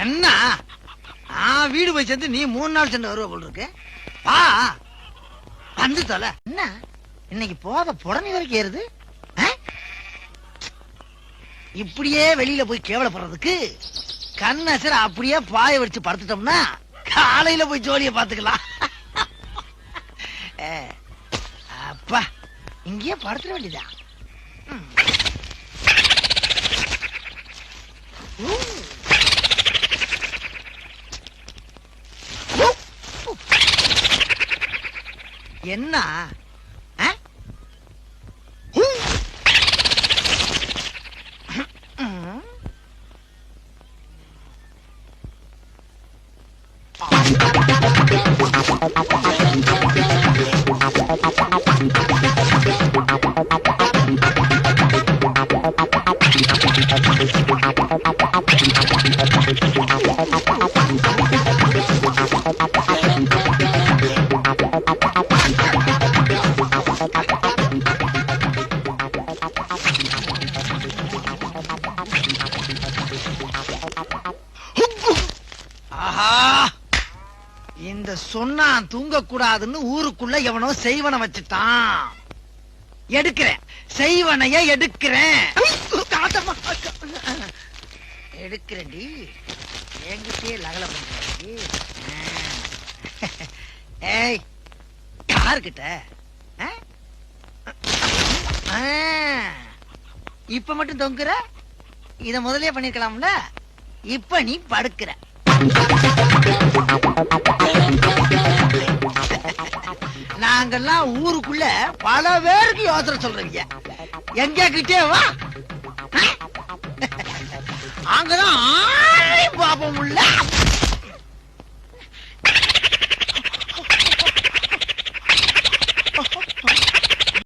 என்ன வீடு போய் சேர்ந்து நீ 3 நாள் சென்று வருவ போல் இருக்கு. வா வந்து தொலை. என்ன இன்னைக்கு போத புடனி வரைக்கும் ஏறுது. இப்படியே வெளியில போய் கேவலப்படுறதுக்கு கண்ணசர அப்படியே பாய வச்சு படுத்துட்டோம்னா காலையில போய் ஜோலிய பாத்துக்கலாம். அப்பா இங்கேயே படுத்துட வேண்டியதான். என்ன இந்த சொன்னா தூங்க கூடாதுன்னு ஊருக்குள்ள எவனோ செய்வன வச்சுட்டான். எடுக்கிறேன் செய்வனைய எடுக்கிறேன். எடுக்கிறேன்டி என்கிட்டயே லகல பண்றீ. ஏய் யாருக்கிட்ட இப்ப மட்டும் தொங்குற? இத முதலே பண்ணிருக்கலாம்ல. இப்ப நீ படுக்கிற. நாங்கெல்லாம் ஊருக்குள்ள பல பேருக்கு யோசனை சொல்றீங்க. எங்க கிட்டே வா. அங்கதான்